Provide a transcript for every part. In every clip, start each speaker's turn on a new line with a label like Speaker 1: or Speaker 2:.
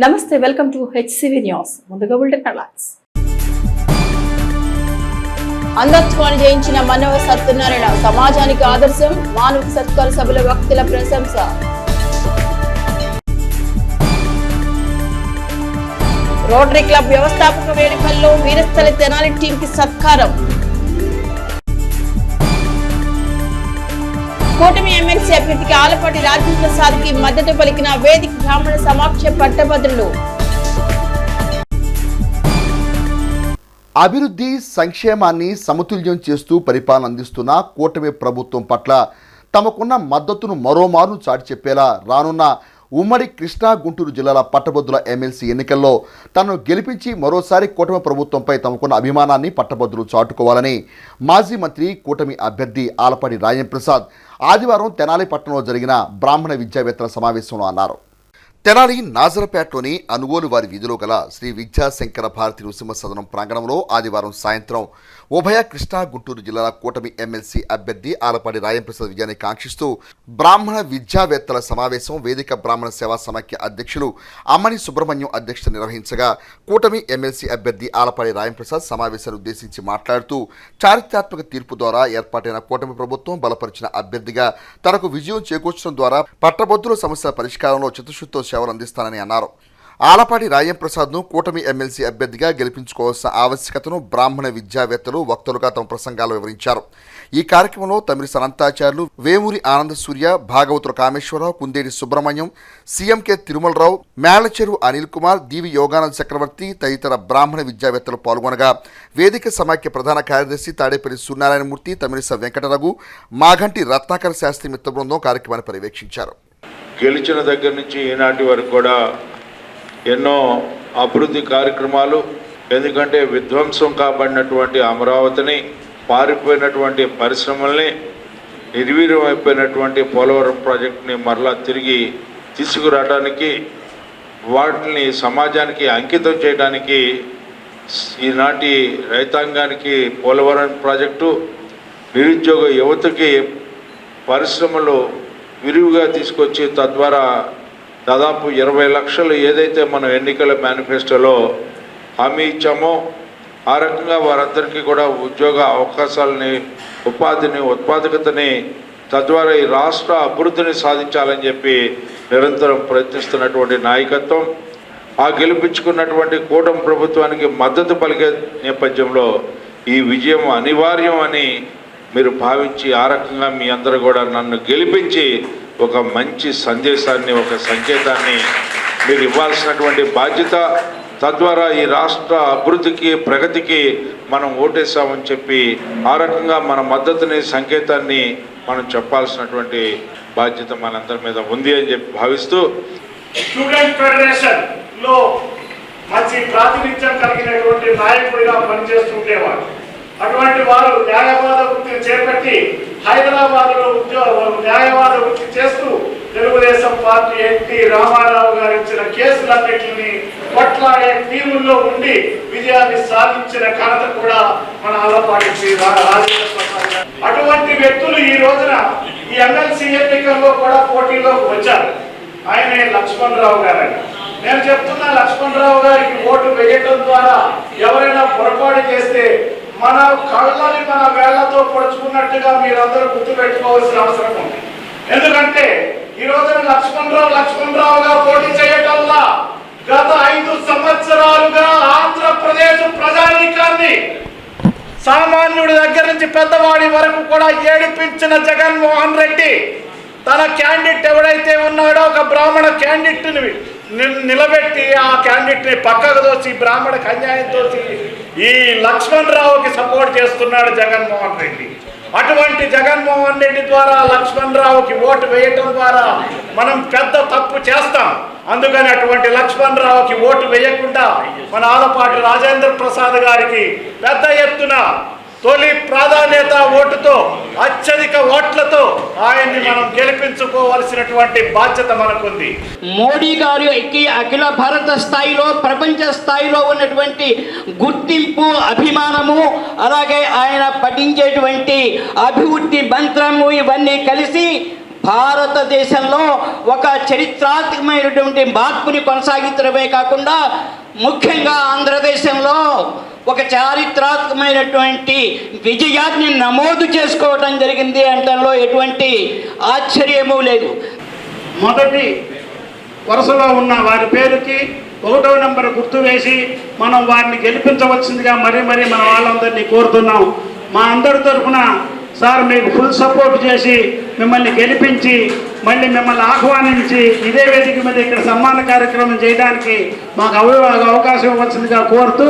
Speaker 1: నమస్తే, welcome to HCV news. ముందుగా bulletin headlines.
Speaker 2: అంధత్వాన్ని జయించిన మనవ సత్యనారాయణ సమాజానికి ఆదర్శం. మానవ సత్కార సభలో వ్యక్తుల ప్రశంస. రోటరీ క్లబ్ వ్యవస్థాపక వేడుకల్లో వీరస్థలి తెనాలి టీం కి సత్కారం. కూటమి ఎమ్మెల్సీ అభ్యర్థికి ఆలపాటి రాజేంద్ర ప్రసాద్ కి మద్దతు పలికిన వేదిక బ్రాహ్మణ సమాఖ్య పట్టభద్రులు.
Speaker 3: అభివృద్ధి సంక్షేమాన్ని సమతుల్యం చేస్తూ పరిపాలన అందిస్తున్న కూటమి ప్రభుత్వం పట్ల తమకున్న మద్దతును మరోమారు చాటి చెప్పేలా రానున్న ఉమ్మడి కృష్ణా గుంటూరు జిల్లాల పట్టభద్రుల ఎమ్మెల్సీ ఎన్నికల్లో తనను గెలిపించి మరోసారి కూటమి ప్రభుత్వంపై తమకున్న అభిమానాన్ని పట్టభద్రులు చాటుకోవాలని మాజీ మంత్రి కూటమి అభ్యర్థి ఆలపాటి రాజేంద్ర ప్రసాద్ ఆదివారం తెనాలి పట్టణంలో జరిగిన బ్రాహ్మణ విద్యావేత్తల సమావేశంలో అన్నారు. తెనాలి నాజరపేటలోని అనుగోలు వారి వీధిలో గల శ్రీ విద్యాశంకర భారతి నృసింహ సదనం ప్రాంగణంలో ఆదివారం సాయంత్రం ఉభయ కృష్ణా గుంటూరు జిల్లాల కూటమి ఎమ్మెల్సీ అభ్యర్థి ఆలపాటి రాజేంద్ర ప్రసాద్ విజయాన్ని కాంక్షిస్తూ బ్రాహ్మణ విద్యావేత్తల సమావేశం వేదిక బ్రాహ్మణ సేవా సమాఖ్య అధ్యక్షులు అమ్మని సుబ్రహ్మణ్యం అధ్యక్షత నిర్వహించగా కూటమి ఎమ్మెల్సీ అభ్యర్థి ఆలపాటి రాజేంద్ర ప్రసాద్ సమావేశాన్ని ఉద్దేశించి మాట్లాడుతూ చారిత్రాత్మక తీర్పు ద్వారా ఏర్పాటైన కూటమి ప్రభుత్వం బలపరిచిన అభ్యర్థిగా తనకు విజయం చేకూర్చడం ద్వారా పట్టభద్రుల సమస్యల పరిష్కారంలో చిత్తశుద్ధితో సేవలు అందిస్తానని అన్నారు. ఆలపాటి రాజేంద్ర ప్రసాద్ను కూటమి ఎమ్మెల్సీ అభ్యర్థిగా గెలిపించుకోవాల్సిన ఆవశ్యకతను బ్రాహ్మణ విద్యావేత్తలు వక్తలుగా తమ ప్రసంగాలు వివరించారు. ఈ కార్యక్రమంలో తమిళ అనంతాచార్యులు, వేమూరి ఆనంద సూర్య, భాగవతుల కామేశ్వరరావు, కుందేటి సుబ్రహ్మణ్యం, సీఎంకే తిరుమలరావు, మేళ్లచెరు అనిల్ కుమార్, దీవి యోగానంద చక్రవర్తి తదితర బ్రాహ్మణ విద్యావేత్తలు పాల్గొనగా వేదిక సమాఖ్య ప్రధాన కార్యదర్శి తాడేపల్లి సూర్యనారాయణమూర్తి, తమిళిస వెంకటరఘు, మాఘంటి రత్నాకర శాస్త్రి మిత్ర బృందం కార్యక్రమాన్ని పర్యవేక్షించారు.
Speaker 4: గెలిచిన దగ్గర నుంచి ఈనాటి వరకు కూడా ఎన్నో అభివృద్ధి కార్యక్రమాలు, ఎందుకంటే విధ్వంసం కాబడినటువంటి అమరావతిని, పారిపోయినటువంటి పరిశ్రమల్ని, నిర్వీర్యం అయిపోయినటువంటి పోలవరం ప్రాజెక్టుని మరలా తిరిగి తీసుకురావడానికి, వాటిని సమాజానికి అంకితం చేయడానికి ఈనాటి రైతాంగానికి పోలవరం ప్రాజెక్టు, నిరుద్యోగ యువతకి పరిశ్రమలు విరివిగా తీసుకొచ్చి తద్వారా దాదాపు 20 లక్షలు ఏదైతే మనం ఎన్నికల మేనిఫెస్టోలో హామీ ఇచ్చామో ఆ రకంగా వారందరికీ కూడా ఉద్యోగ అవకాశాలని, ఉపాధిని, ఉత్పాదకతని, తద్వారా ఈ రాష్ట్ర అభివృద్ధిని సాధించాలని చెప్పి నిరంతరం ప్రయత్నిస్తున్నటువంటి నాయకత్వం, ఆ గెలిపించుకున్నటువంటి కూటమి ప్రభుత్వానికి మద్దతు పలికే నేపథ్యంలో ఈ విజయం అనివార్యం అని మీరు భావించి ఆ రకంగా మీ అందరూ కూడా నన్ను గెలిపించి ఒక మంచి సందేశాన్ని, ఒక సంకేతాన్ని మీరు ఇవ్వాల్సినటువంటి బాధ్యత, తద్వారా ఈ రాష్ట్ర అభివృద్ధికి, ప్రగతికి మనం ఓటేసామని చెప్పి ఆ రకంగా మన మద్దతుని, సంకేతాన్ని మనం చెప్పాల్సినటువంటి బాధ్యత మనందరి మీద ఉంది అని చెప్పి భావిస్తూ,
Speaker 5: స్టూడెంట్ ఫెడరేషన్లో మంచి ప్రాతినిధ్యం కలిగినటువంటి నాయకుడిగా పనిచేస్తుండేవాడు. అటువంటి వారు న్యాయవాద వృత్తిని చేపట్టి హైదరాబాద్లో న్యాయవాద వృత్తి చేస్తూ తెలుగుదేశం పార్టీ ఎన్టీ రామారావు గారు ఇచ్చిన కేసులన్నింటినీ కొట్లాడే టీముల్లో ఉండి విజయాన్ని సాధించిన ఘనత కూడా మన ఆలపాటి రాజేంద్ర. అటువంటి వ్యక్తులు ఈ రోజున ఈ ఎమ్మెల్సీ ఎన్నికల్లో కూడా పోటీలోకి వచ్చారు. ఆయనే లక్ష్మణరావు గారు. నేను చెప్తున్నా, లక్ష్మణరావు గారికి ఓటు వేయటం ద్వారా ఎవరైనా పొరపాటు చేస్తే మన కళ్ళని మన వేళ్లతో పొడుచుకున్నట్టుగా మీరందరూ గుర్తుపెట్టుకోవాల్సిన అవసరం ఉంది. ఎందుకంటే ఈ రోజున లక్ష్మణరావుగా పోటీ చేయటంలా గత 5 సంవత్సరాలుగా ఆంధ్రప్రదేశ్ ప్రజానీకాన్ని, సామాన్యుడి దగ్గర నుంచి పెద్దవాడి వరకు కూడా ఏడిపించిన జగన్మోహన్ రెడ్డి తన క్యాండిడేట్ ఎవడైతే ఉన్నాడో ఒక బ్రాహ్మణ క్యాండిడేట్ని నిలబెట్టి ఆ క్యాండిడేట్ని పక్కకు దోసి బ్రాహ్మణకు అన్యాయం తోసి ఈ లక్ష్మణరావుకి సపోర్ట్ చేస్తున్నాడు జగన్మోహన్ రెడ్డి. అటువంటి జగన్మోహన్ రెడ్డి ద్వారా లక్ష్మణరావుకి ఓటు వేయటం ద్వారా మనం పెద్ద తప్పు చేస్తాం. అందుకని అటువంటి లక్ష్మణరావుకి ఓటు వేయకుండా మన ఆలపాటి రాజేంద్ర ప్రసాద్ గారికి పెద్ద ఎత్తున తొలి ప్రాధాన్యత ఓటుతో, అత్యధిక ఓట్లతో ఆయన్ని మనం గెలిపించుకోవాల్సినటువంటి బాధ్యత మనకుంది.
Speaker 6: మోడీ గారు అఖిల భారత స్థాయిలో, ప్రపంచ స్థాయిలో ఉన్నటువంటి గుర్తింపు, అభిమానము, అలాగే ఆయన పఠించేటువంటి అభివృద్ధి మంత్రము ఇవన్నీ కలిసి భారతదేశంలో ఒక చరిత్రాత్మకమైనటువంటి మార్పుని కొనసాగించడమే కాకుండా ముఖ్యంగా ఆంధ్రదేశంలో ఒక చారిత్రాత్మకమైనటువంటి విజయాన్ని నమోదు చేసుకోవడం జరిగింది అంటంలో ఎటువంటి ఆశ్చర్యము లేదు.
Speaker 5: మొదటి వరుసలో ఉన్న వారి పేరుకి 1వ నంబర్ గుర్తు వేసి మనం వారిని గెలిపించవలసిందిగా మరీ మన వాళ్ళందరినీ కోరుతున్నాం. మా అందరి తరఫున సార్ మీకు ఫుల్ సపోర్ట్ చేసి మిమ్మల్ని గెలిపించి మళ్ళీ మిమ్మల్ని ఆహ్వానించి ఇదే వేదిక మీద ఇక్కడ సన్మాన కార్యక్రమం చేయడానికి మాకు అవకాశం ఇవ్వాల్సిందిగా కోరుతూ,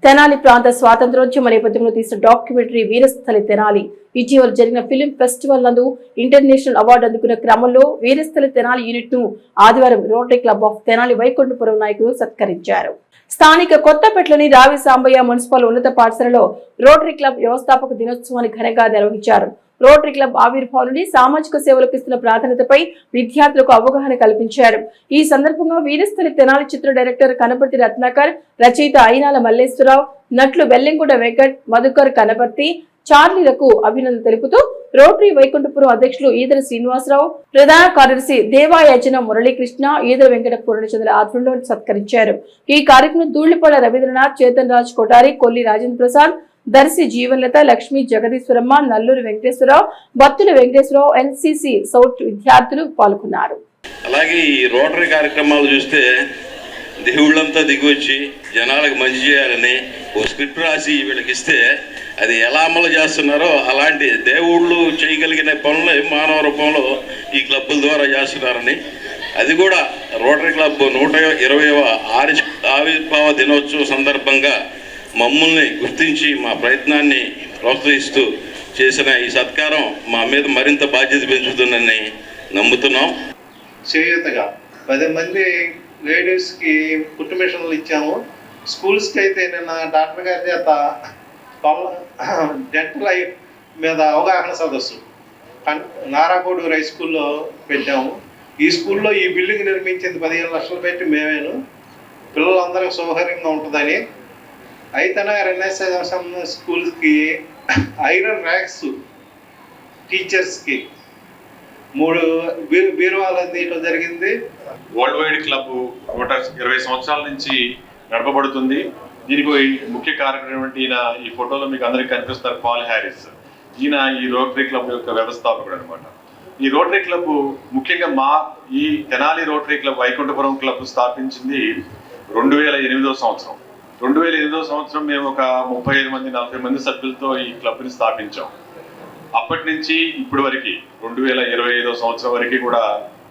Speaker 1: తెనాలి ప్రాంత స్వాతంత్రోద్యమ నేపథ్యంలో తీసిన డాక్యుమెంటరీ వీరస్థలి తెనాలి ఇటీవల జరిగిన ఫిలిం ఫెస్టివల్ నందు ఇంటర్నేషనల్ అవార్డు అందుకున్న క్రమంలో వీరస్థలి తెనాలి యూనిట్ ను ఆదివారం rotary club of Tenali Vaikunthapuram నాయకులు సత్కరించారు. స్థానిక కొత్తపేటలోని రావి సాంబయ్య మున్సిపల్ ఉన్నత పాఠశాలలో రోటరీ క్లబ్ వ్యవస్థాపక దినోత్సవాన్ని ఘనంగా నిర్వహించారు. రోటరీ క్లబ్ ఆవిర్భావాన్ని సామాజిక సేవలకు ఇస్తున్న ప్రాధాన్యతపై విద్యార్థులకు అవగాహన కల్పించారు. ఈ సందర్భంగా వీరస్థలి తెనాలి చిత్ర డైరెక్టర్ కనపర్తి రత్నాకర్, రచయిత అయినాల మల్లేశ్వరరావు, నటులు వెల్లింగుడ వెంకట్, మధుకర్ కనపర్తి, చార్లీలకు అభినందన తెలుపుతూ రోటరీ వైకుంఠపురం అధ్యక్షులు ఈదర శ్రీనివాసరావు, ప్రధాన కార్యదర్శి దేవాయజన మురళీకృష్ణ, ఈదర వెంకట పూర్ణచంద్ర ఆధ్వర్యంలో సత్కరించారు. ఈ కార్యక్రమం ధూళ్లిపడ రవీంద్రనాథ్, చేతన్ రాజ్ కొటారి, కొల్లి రాజేంద్ర ప్రసాద్, దర్శి జీవన్లత, లక్ష్మీ జగదీశ్వరమ్మ, నల్లూరు వెంకటేశ్వరరావు, బత్తుల వెంకటేశ్వరరావు, ఎన్సీసీ సౌత్ విద్యార్థులు పాల్గొన్నారు.
Speaker 7: అలాగే ఈ రోటరీ కార్యక్రమాలు చూస్తే దేవుళ్ళంతా దిగివచ్చి జనాలకు మంచి చేయాలని ఓ స్క్రిప్ట్ రాసి వీళ్ళకి ఇస్తే అది ఎలా అమలు చేస్తున్నారో అలాంటి దేవుళ్ళు చేయగలిగిన పనులు మానవ రూపంలో ఈ క్లబ్బుల ద్వారా చేస్తున్నారని, అది కూడా రోటరీ క్లబ్ 120వ ఆవిర్భావ దినోత్సవం సందర్భంగా మమ్మల్ని గుర్తించి మా ప్రయత్నాన్ని ప్రోత్సహిస్తూ చేసిన ఈ సత్కారం మా మీద మరింత బాధ్యత పెంచుతుందని నమ్ముతున్నాం.
Speaker 8: చేయూతగా 10 మంది లేడీస్కి పుట్టు మిషన్లు ఇచ్చాము. స్కూల్స్కి అయితే నిన్న డాక్టర్ గారి చేత డెంటల్ లైఫ్ మీద అవగాహన సదస్సు నారాకోడూరు హై స్కూల్లో పెట్టాము. ఈ స్కూల్లో ఈ బిల్డింగ్ నిర్మించింది 15 లక్షలు పెట్టి మేమేను. పిల్లలందరికీ సౌకర్యంగా ఉంటుందని. అయితేనే ఎన్ఎస్ఎం స్కూల్స్కి ఐరన్ ర్యాక్స్ టీచర్స్కి 3 బీరువాలు అందించడం జరిగింది.
Speaker 9: వరల్డ్ వైడ్ క్లబ్ 120 సంవత్సరాల నుంచి నడపబడుతుంది. దీనికి ముఖ్య కార్యక్రమం ఈయన ఈ ఫోటోలో మీకు అందరికీ కనిపిస్తారు, పాల్ హ్యారిస్. ఈయన ఈ రోటరీ క్లబ్ యొక్క వ్యవస్థాపకుడు అనమాట. ఈ రోటరీ క్లబ్ ముఖ్యంగా ఈ Tenali Rotary club Vaikunthapuram club స్థాపించింది 2008వ సంవత్సరం. 2008వ సంవత్సరం మేము ఒక 35-40 మంది సభ్యులతో ఈ క్లబ్ని స్థాపించాం. అప్పటి నుంచి ఇప్పటి వరకు 2025వ సంవత్సరం వరకు కూడా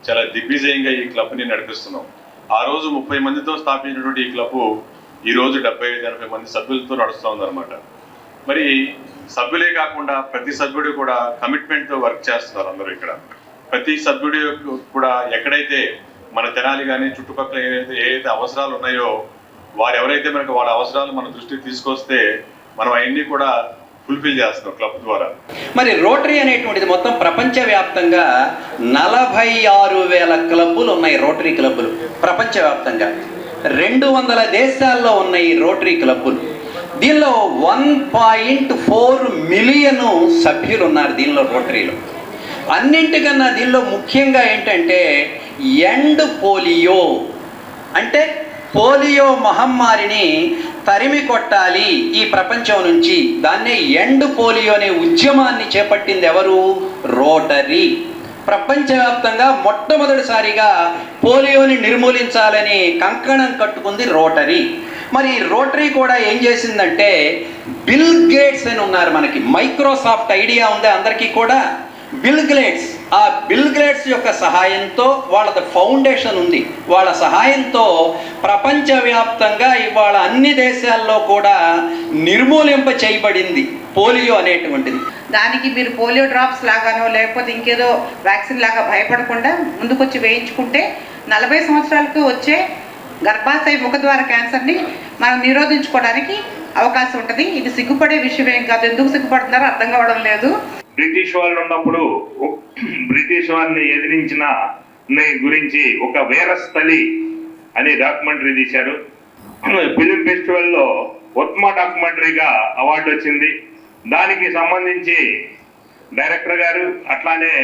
Speaker 9: చాలా దిగ్విజయంగా ఈ క్లబ్ని నడిపిస్తున్నాం. ఆ రోజు 30 మందితో స్థాపించినటువంటి ఈ క్లబ్ ఈ రోజు 75-80 మంది సభ్యులతో నడుస్తుంది అనమాట. మరి సభ్యులే కాకుండా ప్రతి సభ్యుడు కూడా కమిట్మెంట్తో వర్క్ చేస్తున్నారు అందరూ. ఇక్కడ ప్రతి సభ్యుడు కూడా ఎక్కడైతే మన తెనాలి కానీ చుట్టుపక్కల ఏదైతే అవసరాలు ఉన్నాయో వారు ఎవరైతే మనకు వాళ్ళ అవసరాలు మన దృష్టికి తీసుకొస్తే మనం అవన్నీ కూడా ఫుల్ఫిల్ చేస్తున్నాం క్లబ్ ద్వారా.
Speaker 10: మరి రోటరీ అనేటువంటిది మొత్తం ప్రపంచవ్యాప్తంగా 46,000 క్లబ్బులు ఉన్నాయి. రోటరీ క్లబ్బులు ప్రపంచవ్యాప్తంగా 200 దేశాల్లో ఉన్నాయి రోటరీ క్లబ్బులు. దీనిలో 1.4 మిలియన్ సభ్యులు ఉన్నారు దీనిలో రోటరీలో. అన్నింటికన్నా దీనిలో ముఖ్యంగా ఏంటంటే ఎండ్ పోలియో, అంటే పోలియో మహమ్మారిని తరిమి కొట్టాలి ఈ ప్రపంచం నుంచి. దాన్నే ఎండ్ పోలియో అనే ఉద్యమాన్ని చేపట్టింది ఎవరు? రోటరీ. ప్రపంచవ్యాప్తంగా మొట్టమొదటిసారిగా పోలియోని నిర్మూలించాలని కంకణం కట్టుకుంది రోటరీ. మరి రోటరీ కూడా ఏం చేసిందంటే, బిల్ గేట్స్ అని ఉన్నారు మనకి, మైక్రోసాఫ్ట్ ఐడియా ఉంది అందరికీ కూడా. బిల్ గేట్స్, ఆ బిల్ గేట్స్ యొక్క సహాయంతో, వాళ్ళది ఫౌండేషన్ ఉంది, వాళ్ళ సహాయంతో ప్రపంచవ్యాప్తంగా ఇవాళ అన్ని దేశాల్లో కూడా నిర్మూలింప చేయబడింది పోలియో అనేటువంటిది.
Speaker 11: దానికి మీరు పోలియో డ్రాప్స్ లాగానో లేకపోతే ఇంకేదో వ్యాక్సిన్ లాగా భయపడకుండా ముందుకొచ్చి వేయించుకుంటే 40 సంవత్సరాలకు వచ్చే గర్భాశయ ముఖద్వార క్యాన్సర్ని మనం నిరోధించుకోవడానికి అవకాశం ఉంటుంది. ఇది సిగ్గుపడే విషయం ఏం కాదు. ఎందుకు సిగ్గుపడుతున్నారో అర్థం కావడం లేదు.
Speaker 5: బ్రిటిష్ వాళ్ళు ఉన్నప్పుడు బ్రిటిష్ వాళ్ళని ఎదిరించిన గురించి ఒక వీరస్థలి అనే డాక్యుమెంటరీ తీశారు. ఫిలిం ఫెస్టివల్లో ఉత్తమ డాక్యుమెంటరీగా అవార్డు వచ్చింది. దానికి సంబంధించి డైరెక్టర్ గారు అట్లానే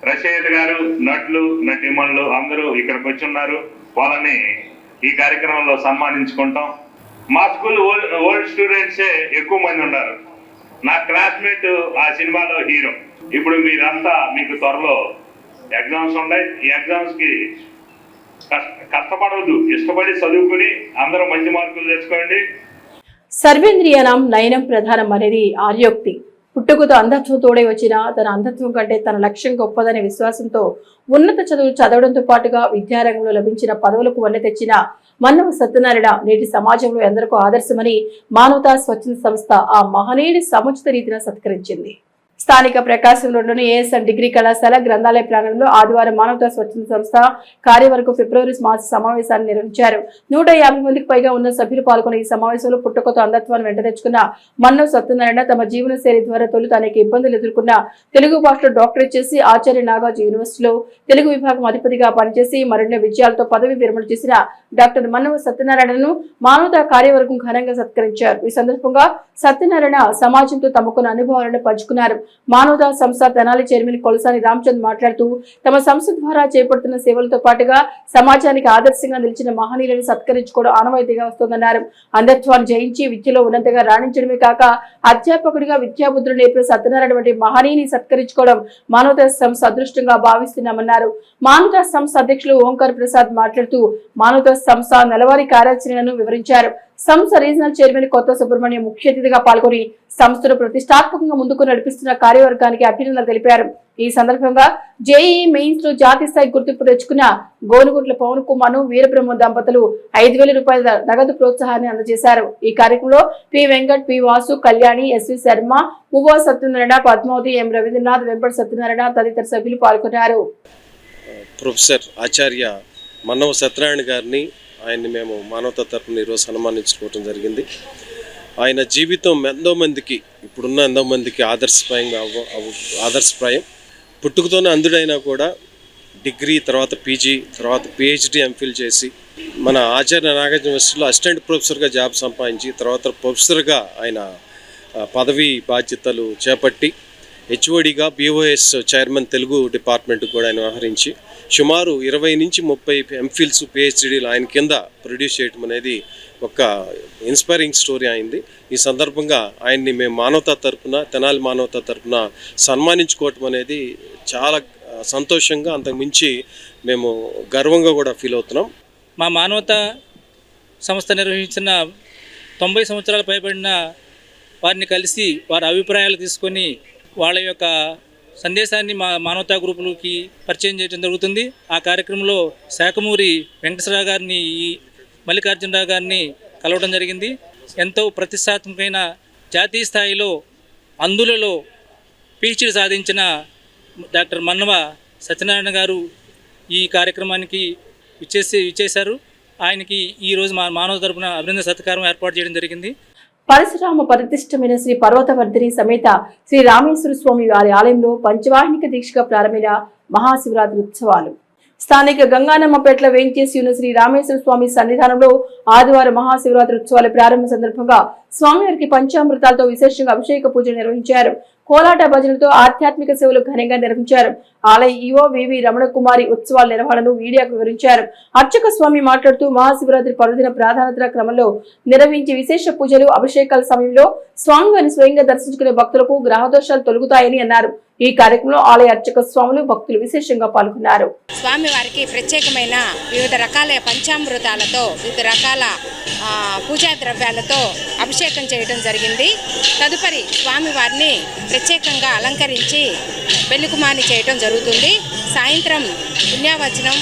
Speaker 5: రచయిత గారు, నటులు, నటీమణులు అందరూ ఇక్కడికి వచ్చి ఉన్నారు. వాళ్ళని ఈ కార్యక్రమంలో సన్మానించుకుంటాం. మా స్కూల్ ఓల్డ్ స్టూడెంట్సే ఎక్కువ మంది ఉన్నారు. నా క్లాస్మేట్ ఆ సినిమాలో హీరో. ఇప్పుడు మీరంతా మీకు త్వరలో ఎగ్జామ్స్ ఉన్నాయి. ఈ ఎగ్జామ్స్ కి కష్టపడవద్దు, ఇష్టపడి చదువుకుని అందరూ మంచి మార్కులు తెచ్చుకోండి.
Speaker 1: సర్వేంద్రియానం నయనం ప్రధానం అనేది ఆర్యోక్తి. పుట్టుకతో అంధత్వం తోడే వచ్చిన తన అంధత్వం కంటే తన లక్ష్యం గొప్పదనే విశ్వాసంతో ఉన్నత చదువులు చదవడంతో పాటుగా విద్యారంగంలో లభించిన పదవులకు వన్నె తెచ్చిన మన్నవ సత్యనారాయణ నేటి సమాజంలో ఎందరికో ఆదర్శమని మానవతా స్వచ్ఛంద సంస్థ ఆ మహనీయుడి సముచిత రీతిన సత్కరించింది. స్థానిక ప్రకాశం రోడ్లోని ఏఎస్ఎన్ డిగ్రీ కళాశాల గ్రంథాలయ ప్రాంగణంలో ఆదివారం మానవతా స్వచ్ఛంద సంస్థ కార్యవర్గ ఫిబ్రవరి మాస సమావేశాన్ని నిర్వహించారు. 150 మందికి పైగా ఉన్న సభ్యులు పాల్గొన్న ఈ సమావేశంలో పుట్టుకతో అంధత్వాన్ని వెంట తెచ్చుకున్న మన్నవ సత్యనారాయణ తమ జీవన శైలి ద్వారా తొలుత అనేక ఇబ్బందులు ఎదుర్కొన్న తెలుగు భాషలో డాక్టరేట్ చేసి ఆచార్య నాగార్జున యూనివర్సిటీలో తెలుగు విభాగం అధిపతిగా పనిచేసి మరిన్ని విజయాలతో పదవి విరమణ చేసిన డాక్టర్ మన్నవ సత్యనారాయణను మానవతా కార్యవర్గం ఘనంగా సత్కరించారు. ఈ సందర్భంగా సత్యనారాయణ సమాజంతో తమకున్న అనుభవాలను పంచుకున్నారు. మానవతా సంస్థ తెనాలి చైర్మన్ కొలసాని రామచంద్ మాట్లాడుతూ తమ సంస్థ ద్వారా చేపడుతున్న సేవలతో పాటుగా సమాజానికి ఆదర్శంగా నిలిచిన మహనీయులను సత్కరించుకోవడం ఆనవాయితీగా వస్తోందన్నారు. అంధత్వాన్ని జయించి విద్యలో ఉన్నతంగా రాణించడమే కాక అధ్యాపకుడిగా విద్యాబుద్ధులు నేర్పిన సత్యనారాయణ వంటి మహనీయుని సత్కరించుకోవడం మానవతా సంస్థ అదృష్టంగా భావిస్తున్నామన్నారు. మానవతా సంస్థ అధ్యక్షులు ఓంకార్ ప్రసాద్ మాట్లాడుతూ మానవతా సంస్థ నెలవారీ కార్యాచరణను వివరించారు. సంస్థ రీజనల్ చైర్మన్ కొత్త సుబ్రహ్మణ్యం ముఖ్య అతిథిగా పాల్గొని సంస్థను ప్రతిష్టాత్మకంగా ముందుకు నడిపిస్తున్న కార్యవర్గానికి అభినందనలు తెలిపారు. ఈ సందర్భంగా జేఈఈ మెయిన్స్ లో జాతీయ స్థాయి గుర్తింపు తెచ్చుకున్న గోనుగుట్ల పవన్ కుమార్ వీరబ్రహ్మ దంపతులు 5,000 రూపాయల నగదు ప్రోత్సాహాన్ని అందజేశారు. ఈ కార్యక్రమంలో P Venkat, P Vasu, Kalyani, SV Sharma, Muvva Satyanarayana, Padmavati, M Ravindranath, Vempati Satyanarayana తదితర సభ్యులు పాల్గొన్నారు.
Speaker 12: ప్రొఫెసర్ ఆచార్య మన్నవ సత్యనారాయణ గారిని ఆయన్ని మేము మానవతా తరపున ఈరోజు సన్మానించుకోవడం జరిగింది. ఆయన జీవితం ఎంతో మందికి, ఇప్పుడున్న ఎంతో మందికి ఆదర్శప్రాయం. పుట్టుకతోనే అంధుడైనా కూడా డిగ్రీ, తర్వాత పీజీ, తర్వాత పిహెచ్డి, ఎంఫిల్ చేసి మన ఆచార్య నాగార్జున యూనివర్సిటీలో అసిస్టెంట్ ప్రొఫెసర్గా జాబ్ సంపాదించి తర్వాత ప్రొఫెసర్గా ఆయన పదవి బాధ్యతలు చేపట్టి హెచ్ఓడిగా BOS చైర్మన్ తెలుగు డిపార్ట్మెంట్ కూడా ఆయన వ్యవహరించి సుమారు 20 నుంచి 30 ఎంఫిల్స్, పిహెచ్డీలు ఆయన కింద ప్రొడ్యూస్ చేయడం అనేది ఒక ఇన్స్పైరింగ్ స్టోరీ అయింది. ఈ సందర్భంగా ఆయన్ని మేము మానవతా తరపున, తెనాలి మానవతా తరపున సన్మానించుకోవటం అనేది చాలా సంతోషంగా, అంతకుమించి మేము గర్వంగా కూడా ఫీల్ అవుతున్నాం.
Speaker 13: మా మానవతా సంస్థ నిర్వహించిన 90 సంవత్సరాలు పైబడిన వారిని కలిసి వారి అభిప్రాయాలు తీసుకొని వాళ్ళ యొక్క సందేశాన్ని మా మానవతా గ్రూపులకి పరిచయం చేయడం జరుగుతుంది. ఆ కార్యక్రమంలో శాఖమూరి వెంకటేశ్వరరావు గారిని, మల్లికార్జునరావు గారిని కలవడం జరిగింది. ఎంతో ప్రతిష్టాత్మకమైన జాతీయ స్థాయిలో అందులలో PhD సాధించిన డాక్టర్ మన్నవ సత్యనారాయణ గారు ఈ కార్యక్రమానికి ఇచ్చేశారు. ఆయనకి ఈరోజు మా మానవ తరపున అభినందన సత్కారం ఏర్పాటు చేయడం జరిగింది.
Speaker 1: పరశురామ పరితిష్టమైన శ్రీ పర్వతవర్ధిని సమేత శ్రీ రామేశ్వర స్వామి వారి ఆలయంలో పంచవాహినిక దీక్షగా ప్రారంభమైన మహాశివరాత్రి ఉత్సవాలు. స్థానిక గంగానమ్మపేటలో వేంచేసి ఉన్న శ్రీ రామేశ్వర స్వామి సన్నిధానంలో ఆదివారం మహాశివరాత్రి ఉత్సవాల ప్రారంభ సందర్భంగా స్వామివారికి పంచామృతాలతో విశేషంగా అభిషేక పూజలు నిర్వహించారు. కోలాట భజనలతో ఆధ్యాత్మిక సేవలు ఘనంగా నిర్వహించారు. ఆలయ ఈవో వివి రమణ కుమారి ఉత్సవాల నిర్వహణను మీడియాకు వివరించారు. అర్చక స్వామి మాట్లాడుతూ మహాశివరాత్రి పర్వదిన ప్రాధాన్యత క్రమంలో నిర్వహించే విశేష పూజలు, అభిషేకాల సమయంలో స్వామివారిని స్వయంగా దర్శించుకునే భక్తులకు గ్రహదోషాలు తొలగుతాయని అన్నారు. ఈ కార్యక్రమంలో ఆలయ అర్చక స్వాములు, భక్తులు విశేషంగా పాల్గొన్నారు.
Speaker 14: స్వామివారికి ప్రత్యేకమైన వివిధ రకాల పంచామృతాలతో, వివిధ రకాల పూజా ద్రవ్యాలతో అభిషేకం చేయడం జరిగింది. తదుపరి స్వామివారిని ప్రత్యేకంగా అలంకరించి పెళ్లికుమార్ని చేయడం జరుగుతుంది. సాయంత్రం పుణ్యావచనం,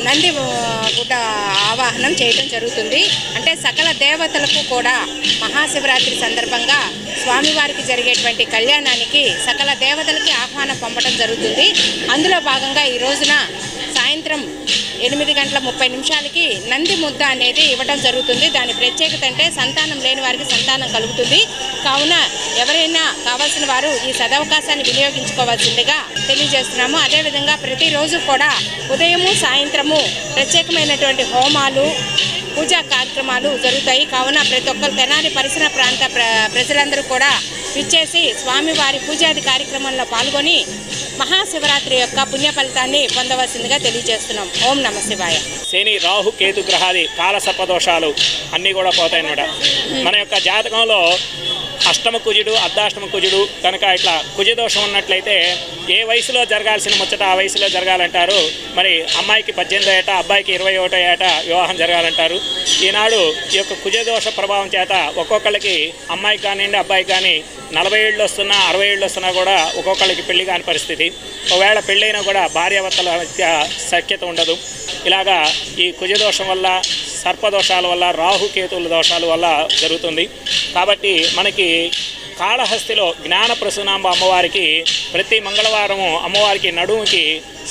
Speaker 14: నంది గుడ్డ ఆవాహనం చేయడం జరుగుతుంది. అంటే సకల దేవతలకు కూడా మహాశివరాత్రి సందర్భంగా స్వామివారికి జరిగేటువంటి కళ్యాణానికి సకల దేవతలకి ఆహ్వానం పంపడం జరుగుతుంది. అందులో భాగంగా ఈ రోజున సాయంత్రం 8:30 నంది ముద్ద అనేది ఇవ్వడం జరుగుతుంది. దాని ప్రత్యేకత అంటే సంతానం లేని వారికి సంతానం కలుగుతుంది. కావున ఎవరైనా కావాల్సిన వారు ఈ సదవకాశాన్ని వినియోగించుకోవాల్సిందిగా తెలియజేస్తున్నాము. అదేవిధంగా ప్రతిరోజు కూడా ఉదయము, సాయంత్రము ప్రత్యేకమైనటువంటి హోమాలు, పూజా కార్యక్రమాలు జరుగుతాయి. కావున ప్రతి ఒక్కరు తెనాలి పరిసర ప్రాంత ప్రజలందరూ కూడా విచ్చేసి స్వామివారి పూజాది కార్యక్రమంలో పాల్గొని మహాశివరాత్రి యొక్క పుణ్య ఫలితాన్ని పొందవలసిందిగా తెలియజేస్తున్నాం. ఓం నమ శివాయ.
Speaker 15: శని, రాహు, కేతు గ్రహాది కాల సర్పదోషాలు అన్నీ కూడా పోతాయన్నమాట. మన యొక్క జాతకంలో అష్టమ కుజుడు, అర్ధాష్టమ కుజుడు కనుక ఇట్లా కుజదోషం ఉన్నట్లయితే ఏ వయసులో జరగాల్సిన ముచ్చట ఆ వయసులో జరగాలంటారు. మరి అమ్మాయికి 18 ఏట, అబ్బాయికి 21 ఏట వివాహం జరగాలంటారు. ఈనాడు ఈ యొక్క కుజదోష ప్రభావం చేత ఒక్కొక్కళ్ళకి అమ్మాయికి కానివ్వండి అబ్బాయికి కానీ 40 ఏళ్ళు వస్తున్నా 60 ఏళ్ళు వస్తున్నా కూడా ఒక్కొక్కళ్ళకి పెళ్లి కాని పరిస్థితి. ఒకవేళ పెళ్ళైనా కూడా భార్యాభర్తల మధ్య సఖ్యత ఉండదు. ఇలాగా ఈ కుజదోషం వల్ల, సర్పదోషాల వల్ల, రాహుకేతువుల దోషాల వల్ల జరుగుతుంది. కాబట్టి మనకి కాళహస్తిలో జ్ఞాన ప్రసూనాంబ అమ్మవారికి ప్రతి మంగళవారము అమ్మవారికి నడుముకి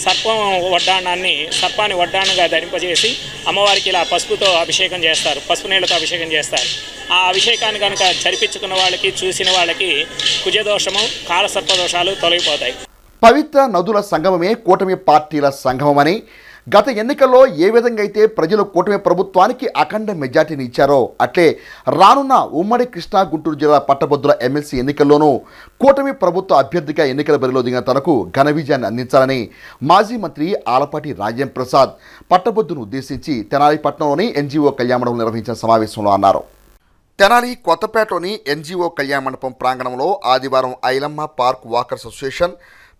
Speaker 15: సర్పాన్ని వడ్డాణంగా ధరింపజేసి అమ్మవారికి ఇలా పసుపుతో అభిషేకం చేస్తారు, పసుపు నీళ్ళతో అభిషేకం చేస్తారు. ఆ అభిషేకాన్ని కనుక జరిపించుకున్న వాళ్ళకి, చూసిన వాళ్ళకి కుజదోషము, కాళసర్పదోషాలు తొలగిపోతాయి.
Speaker 3: పవిత్ర నదుల సంగమమే కూటమి పార్టీల సంగమమని, గత ఎన్నికల్లో ఏ విధంగా అయితే ప్రజలు కూటమి ప్రభుత్వానికి అఖండ మెజార్టీని ఇచ్చారో అట్లే రానున్న ఉమ్మడి కృష్ణా గుంటూరు జిల్లా పట్టభద్రుల ఎమ్మెల్సీ ఎన్నికల్లోనూ కూటమి ప్రభుత్వ అభ్యర్థిగా ఎన్నికల బరిలో దిగిన తనకు ఘన విజయాన్ని అందించాలని మాజీ మంత్రి ఆలపాటి రాజేంద్ర ప్రసాద్ పట్టభద్రును ఉద్దేశించి తెనాలి పట్టణంలోని ఎన్జీఓ కళ్యాణమండపంలో నిర్వహించిన సమావేశంలో అన్నారు. తెనాలి కొత్తపేటలోని ఎన్జీఓ కళ్యాణ మండపం ప్రాంగణంలో ఆదివారం Ailamma park walkers association,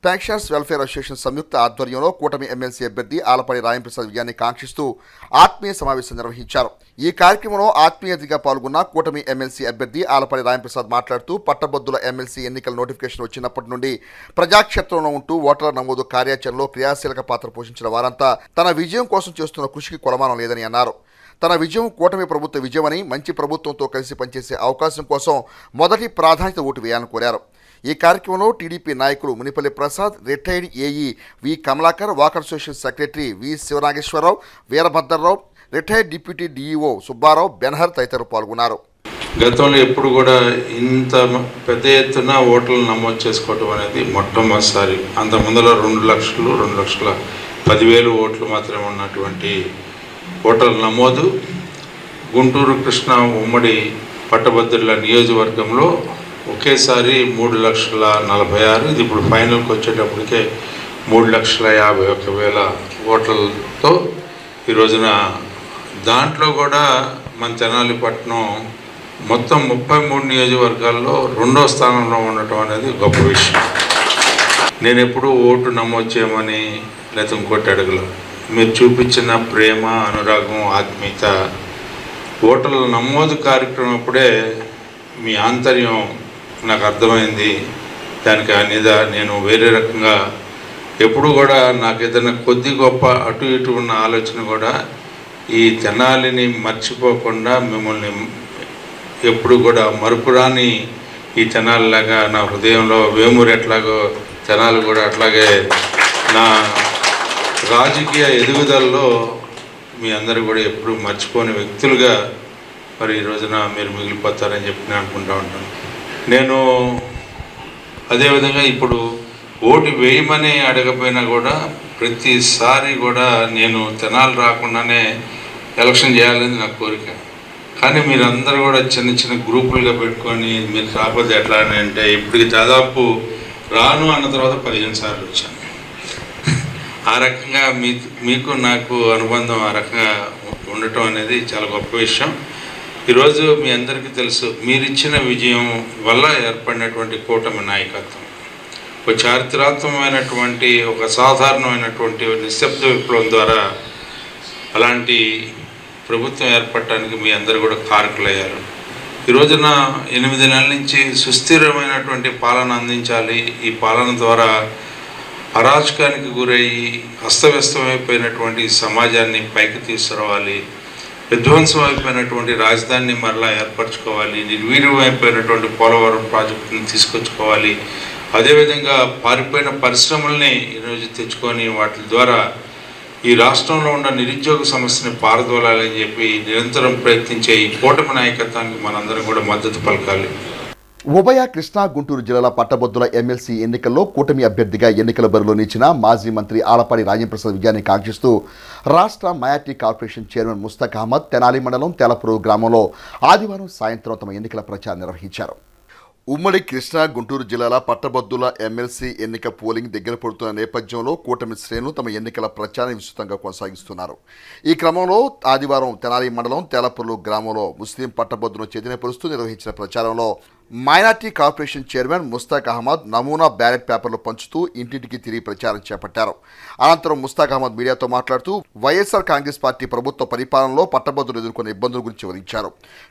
Speaker 3: pensioners welfare association సంయుక్త ఆధ్వర్యంలో కూటమి ఎమ్మెల్సీ అభ్యర్థి ఆలపాటి రాజేంద్ర ప్రసాద్ విజయాన్ని కాంక్షిస్తూ ఆత్మీయ సమావేశం నిర్వహించారు. ఈ కార్యక్రమంలో ఆత్మీయ అతిథిగా పాల్గొన్న కూటమి ఎమ్మెల్సీ అభ్యర్థి ఆలపాటి రాజేంద్ర ప్రసాద్ మాట్లాడుతూ పట్టభద్రుల ఎమ్మెల్సీ ఎన్నికల నోటిఫికేషన్ వచ్చినప్పటి నుండి ప్రజాక్షేత్రంలో ఉంటూ ఓటర్ల నమోదు కార్యాచరణలో క్రియాశీలక పాత్ర పోషించిన వారంతా తన విజయం కోసం చేస్తున్న కృషికి కొలమానం లేదని అన్నారు. తన విజయం కూటమి ప్రభుత్వ విజయమని, మంచి ప్రభుత్వంతో కలిసి పనిచేసే అవకాశం కోసం మొదటి ప్రాధాన్యత ఓటు వేయాలని కోరారు. ఈ కార్యక్రమంలో టీడీపీ నాయకులు Munipalli Prasad, retired AE V Kamalakar, walker association secretary V Sivanageswara Rao, Veerabhadra Rao, retired deputy DEO Subba Rao, Benhur తదితరులు పాల్గొన్నారు.
Speaker 4: గతంలో ఎప్పుడు కూడా ఇంత పెద్ద ఎత్తున ఓట్లను నమోదు చేసుకోవటం అనేది మొట్టమొదటిసారి. అంత ముందర 2,10,000 ఓట్లు మాత్రమే ఉన్నటువంటి ఓటర్ల నమోదు గుంటూరు కృష్ణా ఉమ్మడి పట్టభద్రుల నియోజకవర్గంలో ఒకేసారి 3,46,000. ఇది ఇప్పుడు ఫైనల్కి వచ్చేటప్పటికే 3,51,000 ఓట్లతో ఈ రోజున దాంట్లో కూడా మన తెనాలి పట్టణం మొత్తం 33 నియోజకవర్గాల్లో 2వ స్థానంలో ఉండటం అనేది గొప్ప విషయం. నేను ఎప్పుడూ ఓటు నమోదు చేయమని లేదా ఇంకోటి అడగల. మీరు చూపించిన ప్రేమ, అనురాగం, ఆత్మీయత ఓటర్ల నమోదు కార్యక్రమం అప్పుడే మీ ఆంతర్యం నాకు అర్థమైంది. దానికి అనేది నేను వేరే రకంగా ఎప్పుడు కూడా నాకు ఏదైనా కొద్ది గొప్ప అటు ఇటు ఉన్న ఆలోచన కూడా ఈ తెనాలిని మర్చిపోకుండా మిమ్మల్ని ఎప్పుడు కూడా మరుపురాని ఈ తెనాలిలాగా నా హృదయంలో వేమూరు ఎట్లాగో తెనాలి కూడా అట్లాగే నా రాజకీయ ఎదుగుదలలో మీ అందరూ కూడా ఎప్పుడు మర్చిపోని వ్యక్తులుగా మరి ఈ రోజున మీరు మిగిలిపోతారని చెప్పి నేను అనుకుంటూ ఉంటాను. నేను అదేవిధంగా ఇప్పుడు ఓటు వేయమని అడగపోయినా కూడా ప్రతిసారి కూడా నేను తెనాలి రాకుండానే ఎలక్షన్ చేయాలని నా కోరిక. కానీ మీరందరూ కూడా చిన్న చిన్న గ్రూపులుగా పెట్టుకొని మీరు రాకపోతే ఎట్లా అని అంటే ఇప్పటికి దాదాపు రాను అన్న తర్వాత 15 సార్లు వచ్చాను. ఆ రకంగా మీకు నాకు అనుబంధం ఆ రకంగా ఉండటం అనేది చాలా గొప్ప విషయం. ఈరోజు మీ అందరికీ తెలుసు, మీరిచ్చిన విజయం వల్ల ఏర్పడినటువంటి కూటమి నాయకత్వం ఒక చారిత్రాత్మకమైనటువంటి, ఒక సాధారణమైనటువంటి నిశ్శబ్ద విప్లవం ద్వారా అలాంటి ప్రభుత్వం ఏర్పడటానికి మీ అందరూ కూడా కారకులయ్యారు. ఈ రోజున 8 నెలల నుంచి సుస్థిరమైనటువంటి పాలన అందించాలి. ఈ పాలన ద్వారా అరాచకానికి గురయ్యి అస్తవ్యస్తమైపోయినటువంటి సమాజాన్ని పైకి తీసుకురావాలి. విధ్వంసం అయిపోయినటువంటి రాజధానిని మరలా ఏర్పరచుకోవాలి. నిర్వీర్యమైపోయినటువంటి పోలవరం ప్రాజెక్టుని తీసుకొచ్చుకోవాలి. అదేవిధంగా పారిపోయిన పరిశ్రమల్ని ఈరోజు తెచ్చుకొని వాటి ద్వారా ఈ రాష్ట్రంలో ఉన్న నిరుద్యోగ సమస్యని పారదోలాలని చెప్పి నిరంతరం ప్రయత్నించే ఈ కూటమి నాయకత్వానికి మనందరం కూడా మద్దతు పలకాలి.
Speaker 3: ఉభయ కృష్ణా గుంటూరు జిల్లాల పట్టభద్రుల ఎమ్మెల్సీ ఎన్నికల్లో కూటమి అభ్యర్థిగా ఎన్నికల బరిలో నిలిచిన మాజీ మంత్రి ఆలపాటి రాజేంద్ర ప్రసాద్ విజయాన్ని కాంక్షిస్తూ రాష్ట్ర minority corporation chairman Mustaq Ahmed Tenali మండలం తెలపూరు గ్రామంలో ఆదివారం సాయంత్రం తమ ఎన్నికల ప్రచారం నిర్వహించారు. ఉమ్మడి కృష్ణా గుంటూరు జిల్లాల పట్టభద్రుల ఎమ్మెల్సీ ఎన్నిక పోలింగ్ దగ్గర పడుతున్న నేపథ్యంలో కూటమి శ్రేణులు తమ ఎన్నికల ప్రచారం విస్తృతంగా కొనసాగిస్తున్నారు. ఈ క్రమంలో ఆదివారం తెనాలి మండలం తేలపర్రు గ్రామంలో ముస్లిం పట్టభద్రులను చైతన్యపరుస్తూ నిర్వహించిన ప్రచారంలో minority corporation chairman Mushtaq Ahmed నమూనా బ్యాలెట్ పేపర్లు పంచుతూ ఇంటింటికి తిరిగి ప్రచారం చేపట్టారు. అనంతరం ముస్తాక్ అహ్మద్ మీడియాతో మాట్లాడుతూ వైఎస్ఆర్ కాంగ్రెస్ పార్టీ ప్రభుత్వ పరిపాలనలో పట్టభద్రులు ఎదుర్కొన్న ఇబ్బందుల గురించి వివరించారు.